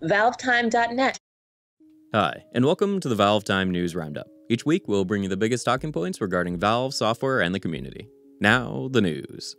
ValveTime.net. Hi, and welcome to the ValveTime News Roundup. Each week, we'll bring you the biggest talking points regarding Valve, software, and the community. Now, the news.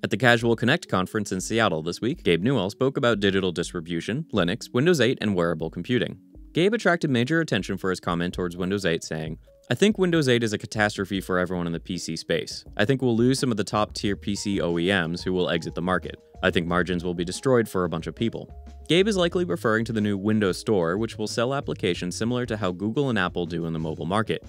At the Casual Connect conference in Seattle this week, Gabe Newell spoke about digital distribution, Linux, Windows 8, and wearable computing. Gabe attracted major attention for his comment towards Windows 8, saying, "I think Windows 8 is a catastrophe for everyone in the PC space. I think we'll lose some of the top-tier PC OEMs who will exit the market. I think margins will be destroyed for a bunch of people." Gabe is likely referring to the new Windows Store, which will sell applications similar to how Google and Apple do in the mobile market.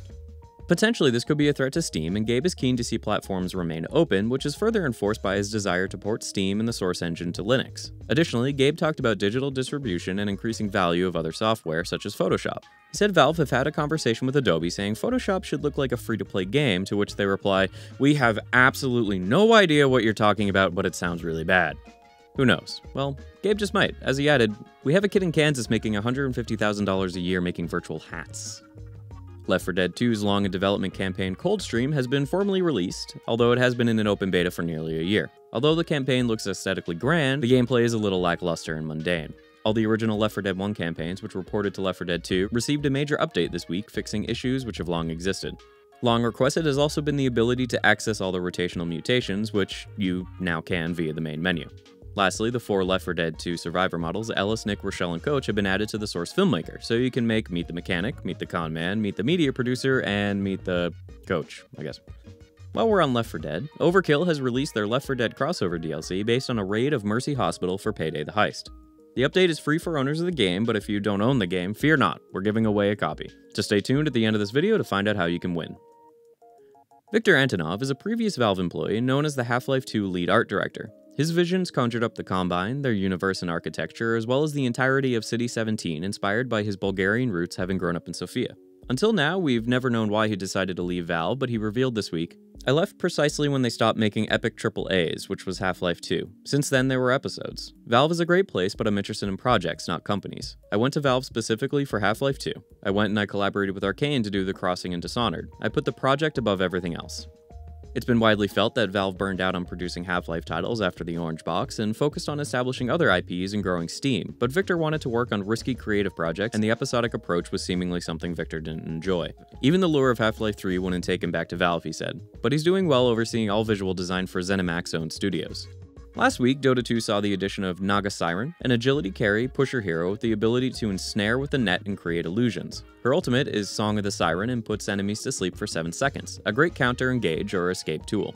Potentially, this could be a threat to Steam, and Gabe is keen to see platforms remain open, which is further enforced by his desire to port Steam and the Source engine to Linux. Additionally, Gabe talked about digital distribution and increasing value of other software, such as Photoshop. He said Valve have had a conversation with Adobe saying Photoshop should look like a free-to-play game, to which they reply, "We have absolutely no idea what you're talking about, but it sounds really bad." Who knows? Well, Gabe just might. As he added, "We have a kid in Kansas making $150,000 a year making virtual hats." Left 4 Dead 2's long and development campaign Coldstream has been formally released, although it has been in an open beta for nearly a year. Although the campaign looks aesthetically grand, the gameplay is a little lackluster and mundane. All the original Left 4 Dead 1 campaigns, which were ported to Left 4 Dead 2, received a major update this week, fixing issues which have long existed. Long requested has also been the ability to access all the rotational mutations, which you now can via the main menu. Lastly, the 4 Left 4 Dead 2 survivor models, Ellis, Nick, Rochelle, and Coach, have been added to the Source filmmaker, so you can make Meet the Mechanic, Meet the Con Man, Meet the Media Producer, and Meet the Coach, I guess. While we're on Left 4 Dead, Overkill has released their Left 4 Dead crossover DLC based on a raid of Mercy Hospital for Payday the Heist. The update is free for owners of the game, but if you don't own the game, fear not, we're giving away a copy. Just stay tuned at the end of this video to find out how you can win. Victor Antonov is a previous Valve employee known as the Half-Life 2 lead art director. His visions conjured up the Combine, their universe and architecture, as well as the entirety of City 17, inspired by his Bulgarian roots having grown up in Sofia. Until now, we've never known why he decided to leave Valve, but he revealed this week, "I left precisely when they stopped making epic AAAs, which was Half-Life 2. Since then, there were episodes. Valve is a great place, but I'm interested in projects, not companies. I went to Valve specifically for Half-Life 2. I went and I collaborated with Arcane to do The Crossing and Dishonored. I put the project above everything else." It's been widely felt that Valve burned out on producing Half-Life titles after the Orange Box and focused on establishing other IPs and growing Steam, but Victor wanted to work on risky creative projects, and the episodic approach was seemingly something Victor didn't enjoy. Even the lure of Half-Life 3 wouldn't take him back to Valve, he said, but he's doing well overseeing all visual design for ZeniMax-owned studios. Last week, Dota 2 saw the addition of Naga Siren, an agility carry pusher hero with the ability to ensnare with the net and create illusions. Her ultimate is Song of the Siren and puts enemies to sleep for 7 seconds, a great counter, engage, or escape tool.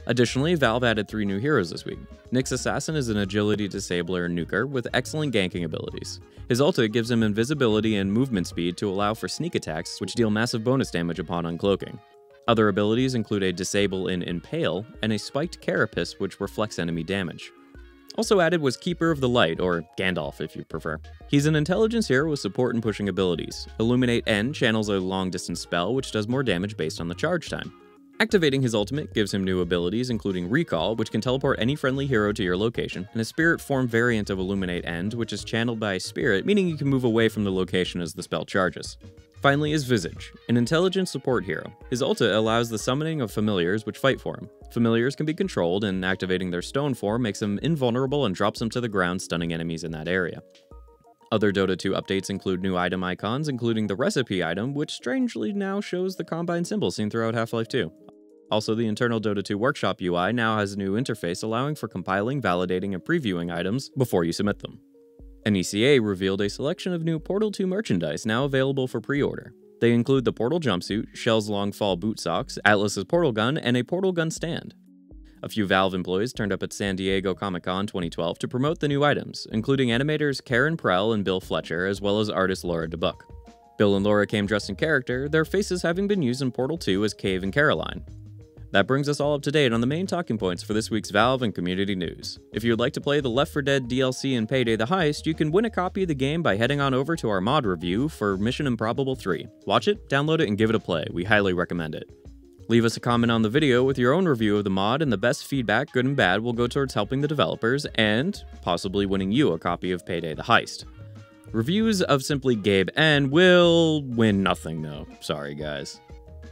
Additionally, Valve added 3 new heroes this week. Nyx Assassin is an agility disabler and nuker with excellent ganking abilities. His ultimate gives him invisibility and movement speed to allow for sneak attacks, which deal massive bonus damage upon uncloaking. Other abilities include a Disable in Impale, and a Spiked Carapace which reflects enemy damage. Also added was Keeper of the Light, or Gandalf if you prefer. He's an intelligence hero with support and pushing abilities. Illuminate N channels a long-distance spell which does more damage based on the charge time. Activating his ultimate gives him new abilities including Recall, which can teleport any friendly hero to your location, and a Spirit form variant of Illuminate End, which is channeled by a spirit, meaning you can move away from the location as the spell charges. Finally is Visage, an intelligent support hero. His ulti allows the summoning of familiars which fight for him. Familiars can be controlled, and activating their stone form makes them invulnerable and drops them to the ground, stunning enemies in that area. Other Dota 2 updates include new item icons, including the recipe item, which strangely now shows the Combine symbol seen throughout Half-Life 2. Also, the internal Dota 2 Workshop UI now has a new interface allowing for compiling, validating, and previewing items before you submit them. NECA revealed a selection of new Portal 2 merchandise now available for pre-order. They include the Portal jumpsuit, Shell's long fall boot socks, Atlas's portal gun, and a portal gun stand. A few Valve employees turned up at San Diego Comic-Con 2012 to promote the new items, including animators Karen Prell and Bill Fletcher, as well as artist Laura DeBuck. Bill and Laura came dressed in character, their faces having been used in Portal 2 as Cave and Caroline. That brings us all up to date on the main talking points for this week's Valve and community news. If you would like to play the Left 4 Dead DLC and Payday the Heist, you can win a copy of the game by heading on over to our mod review for Mission Improbable 3. Watch it, download it, and give it a play. We highly recommend it. Leave us a comment on the video with your own review of the mod, and the best feedback, good and bad, will go towards helping the developers and possibly winning you a copy of Payday the Heist. Reviews of simply Gabe N will win nothing though. Sorry guys.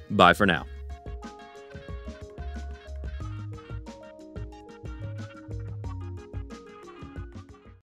Bye for now.